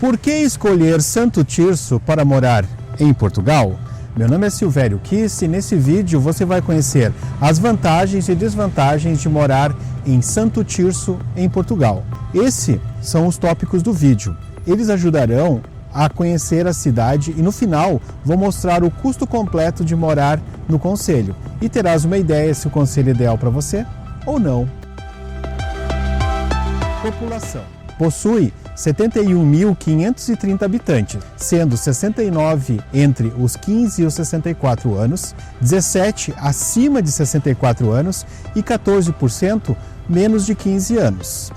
Por que escolher Santo Tirso para morar em Portugal? Meu nome é Silvério Kiss e nesse vídeo você vai conhecer as vantagens e desvantagens de morar em Santo Tirso, em Portugal. Esses são os tópicos do vídeo. Eles ajudarão a conhecer a cidade e no final vou mostrar o custo completo de morar no concelho e terás uma ideia se o concelho é ideal para você ou não. População. Possui 71.530 habitantes, sendo 69 entre os 15 e os 64 anos, 17 acima de 64 anos e 14% menos de 15 anos.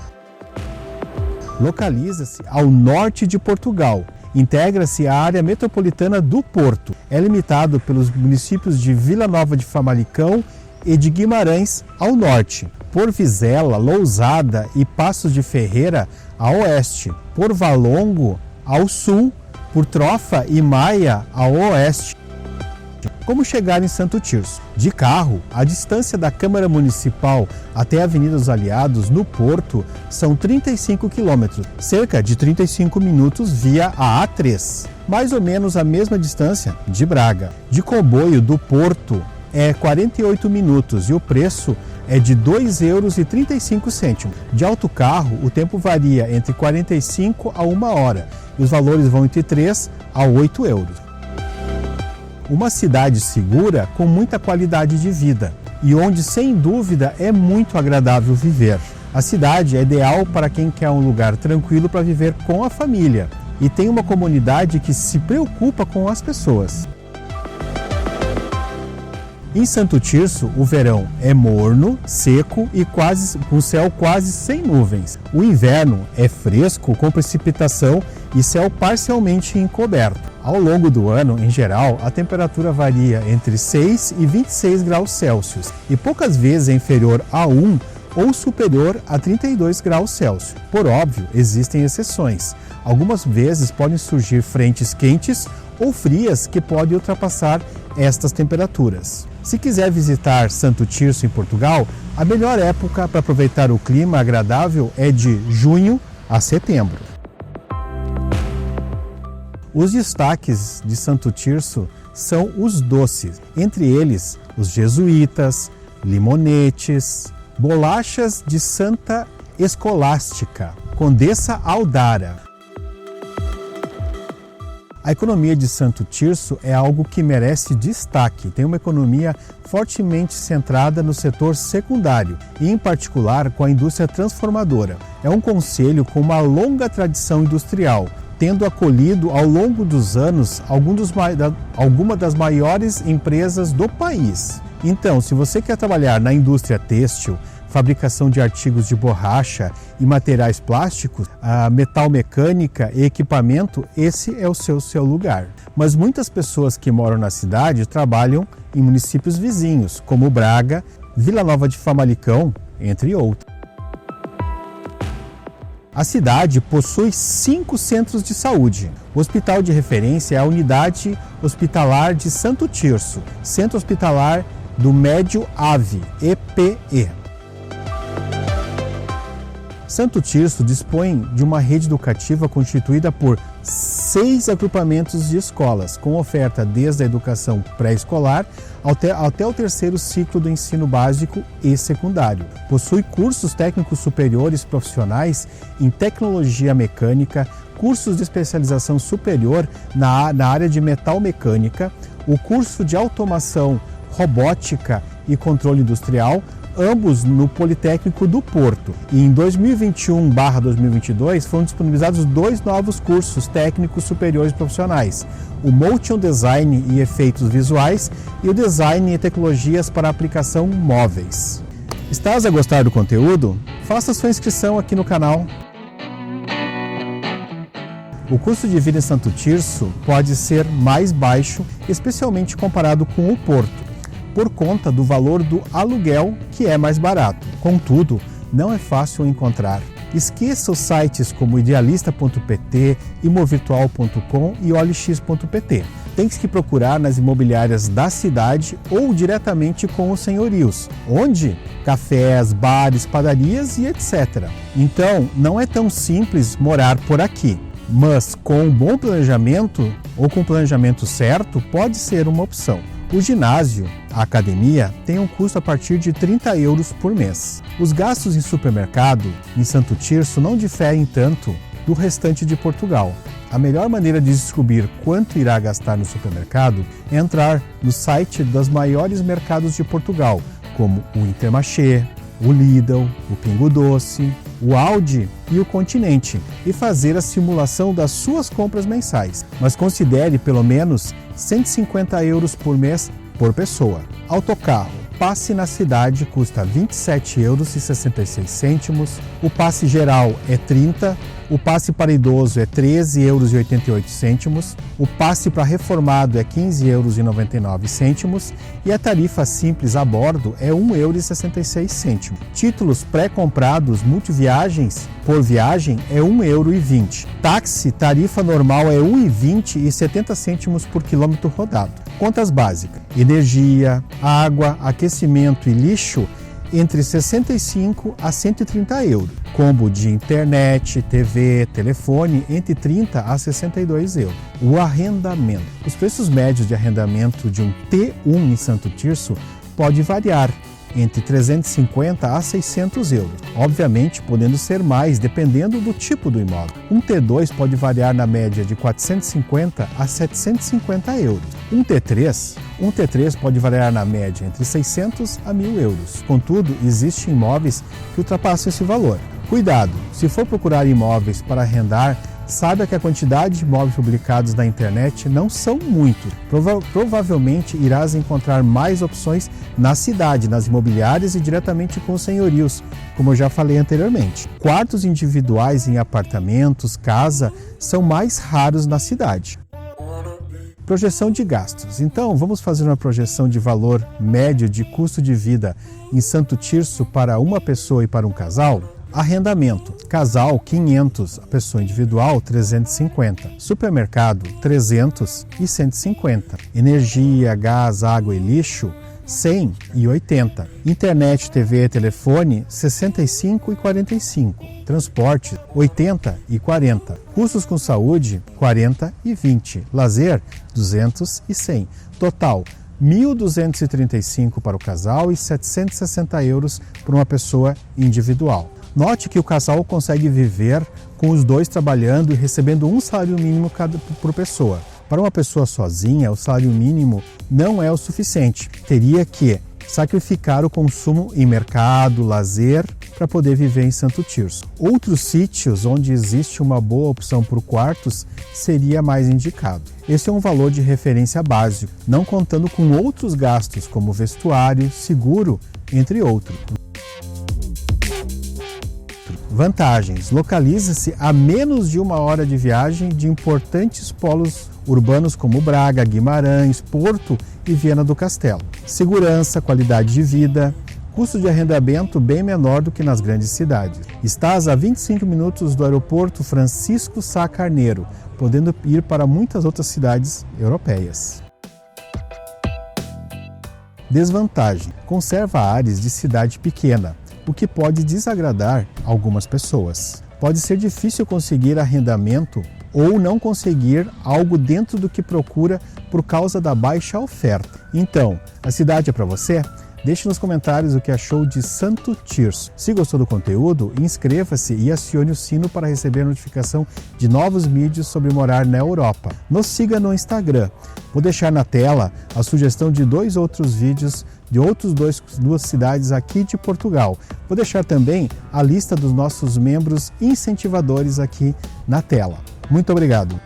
Localiza-se ao norte de Portugal. Integra-se à área metropolitana do Porto. É limitado pelos municípios de Vila Nova de Famalicão e de Guimarães ao norte, por Vizela, Lousada e Passos de Ferreira a oeste, por Valongo ao sul, por Trofa e Maia ao oeste. Como chegar em Santo Tirso? De carro, a distância da Câmara Municipal até a Avenida dos Aliados, no Porto, são 35 km, cerca de 35 minutos via a A3. Mais ou menos a mesma distância de Braga. De comboio do Porto é 48 minutos e o preço é de R$ 2,35 €. De autocarro, o tempo varia entre 45 a 1 hora e os valores vão entre 3 a 8 euros. Uma cidade segura com muita qualidade de vida e onde, sem dúvida, é muito agradável viver. A cidade é ideal para quem quer um lugar tranquilo para viver com a família e tem uma comunidade que se preocupa com as pessoas. Em Santo Tirso, o verão é morno, seco e com céu quase sem nuvens. O inverno é fresco, com precipitação e céu parcialmente encoberto. Ao longo do ano, em geral, a temperatura varia entre 6 e 26 graus Celsius e poucas vezes é inferior a 1 ou superior a 32 graus Celsius. Por óbvio, existem exceções. Algumas vezes podem surgir frentes quentes ou frias que podem ultrapassar estas temperaturas. Se quiser visitar Santo Tirso em Portugal, a melhor época para aproveitar o clima agradável é de junho a setembro. Os destaques de Santo Tirso são os doces, entre eles os jesuítas, limonetes, bolachas de Santa Escolástica, Condessa Aldara. A economia de Santo Tirso é algo que merece destaque. Tem uma economia fortemente centrada no setor secundário e, em particular, com a indústria transformadora. É um concelho com uma longa tradição industrial, tendo acolhido ao longo dos anos algumas das maiores empresas do país. Então, se você quer trabalhar na indústria têxtil, fabricação de artigos de borracha e materiais plásticos, a metal mecânica e equipamento, esse é o seu lugar. Mas muitas pessoas que moram na cidade trabalham em municípios vizinhos, como Braga, Vila Nova de Famalicão, entre outros. A cidade possui 5 centros de saúde. O hospital de referência é a Unidade Hospitalar de Santo Tirso, Centro Hospitalar do Médio Ave, EPE. Santo Tirso dispõe de uma rede educativa constituída por 6 agrupamentos de escolas, com oferta desde a educação pré-escolar até o terceiro ciclo do ensino básico e secundário. Possui cursos técnicos superiores profissionais em tecnologia mecânica, cursos de especialização superior na área de metal mecânica, o curso de automação, robótica e controle industrial, ambos no Politécnico do Porto. E em 2021/2022 foram disponibilizados 2 novos cursos técnicos superiores profissionais, o Motion Design e Efeitos Visuais e o Design e Tecnologias para Aplicação Móveis. Estás a gostar do conteúdo? Faça sua inscrição aqui no canal. O custo de vida em Santo Tirso pode ser mais baixo, especialmente comparado com o Porto, por conta do valor do aluguel, que é mais barato. Contudo, não é fácil encontrar. Esqueça os sites como idealista.pt, imovirtual.com e olx.pt. Tem que procurar nas imobiliárias da cidade ou diretamente com os senhorios, onde cafés, bares, padarias e etc. Então, não é tão simples morar por aqui. mas com um bom planejamento ou com o planejamento certo, pode ser uma opção. O ginásio, a academia, tem um custo a partir de €30 por mês. Os gastos em supermercado em Santo Tirso não diferem tanto do restante de Portugal. A melhor maneira de descobrir quanto irá gastar no supermercado é entrar no site dos maiores mercados de Portugal, como o Intermarché, o Lidl, o Pingo Doce, o Aldi e o Continente, e fazer a simulação das suas compras mensais. Mas considere pelo menos €150 por mês por pessoa. Autocarro. Passe na cidade custa €27,66, o passe geral é R$30, o passe para idoso é €13,88, o passe para reformado é €15,99 e a tarifa simples a bordo é €1,66. Títulos pré-comprados multiviagens por viagem é €1,20. Táxi, tarifa normal é €1,20 e 70 cêntimos por quilômetro rodado. Contas básicas: energia, água, aquecimento e lixo entre 65 a 130 euros. Combo de internet, TV, telefone entre 30 a 62 euros. O arrendamento. Os preços médios de arrendamento de um T1 em Santo Tirso pode variar entre 350 a 600 euros, obviamente podendo ser mais dependendo do tipo do imóvel. Um T2 pode variar na média de 450 a 750 euros. Um T3 pode variar na média entre 600 a 1.000 euros. Contudo, existem imóveis que ultrapassam esse valor. Cuidado, se for procurar imóveis para arrendar, saiba que a quantidade de imóveis publicados na internet não são muitos. Provavelmente irás encontrar mais opções na cidade, nas imobiliárias e diretamente com os senhorios, como eu já falei anteriormente. Quartos individuais em apartamentos, casa, são mais raros na cidade. Projeção de gastos. Então, vamos fazer uma projeção de valor médio de custo de vida em Santo Tirso para uma pessoa e para um casal? Arrendamento. Casal, 500. A pessoa individual, 350. Supermercado, 300 e 150. Energia, gás, água e lixo, 100 e 80. Internet, TV, telefone, 65 e 45. Transporte, 80 e 40. Custos com saúde, 40 e 20. Lazer, 200 e 100. Total, 1.235 para o casal e 760 euros para uma pessoa individual. Note que o casal consegue viver com os dois trabalhando e recebendo um salário mínimo por pessoa. Para uma pessoa sozinha, o salário mínimo não é o suficiente. Teria que sacrificar o consumo em mercado, lazer, para poder viver em Santo Tirso. Outros sítios onde existe uma boa opção por quartos seria mais indicado. Esse é um valor de referência básico, não contando com outros gastos como vestuário, seguro, entre outros. Vantagens. Localiza-se a menos de 1 hora de viagem de importantes polos urbanos como Braga, Guimarães, Porto e Viana do Castelo. Segurança, qualidade de vida, custo de arrendamento bem menor do que nas grandes cidades. Estás a 25 minutos do aeroporto Francisco Sá Carneiro, podendo ir para muitas outras cidades europeias. Desvantagem. Conserva áreas de cidade pequena, o que pode desagradar algumas pessoas. Pode ser difícil conseguir arrendamento ou não conseguir algo dentro do que procura por causa da baixa oferta. Então, a cidade é para você? Deixe nos comentários o que achou de Santo Tirso. Se gostou do conteúdo, inscreva-se e acione o sino para receber notificação de novos vídeos sobre morar na Europa. Nos siga no Instagram. Vou deixar na tela a sugestão de 2 outros vídeos de duas cidades aqui de Portugal. Vou deixar também a lista dos nossos membros incentivadores aqui na tela. Muito obrigado!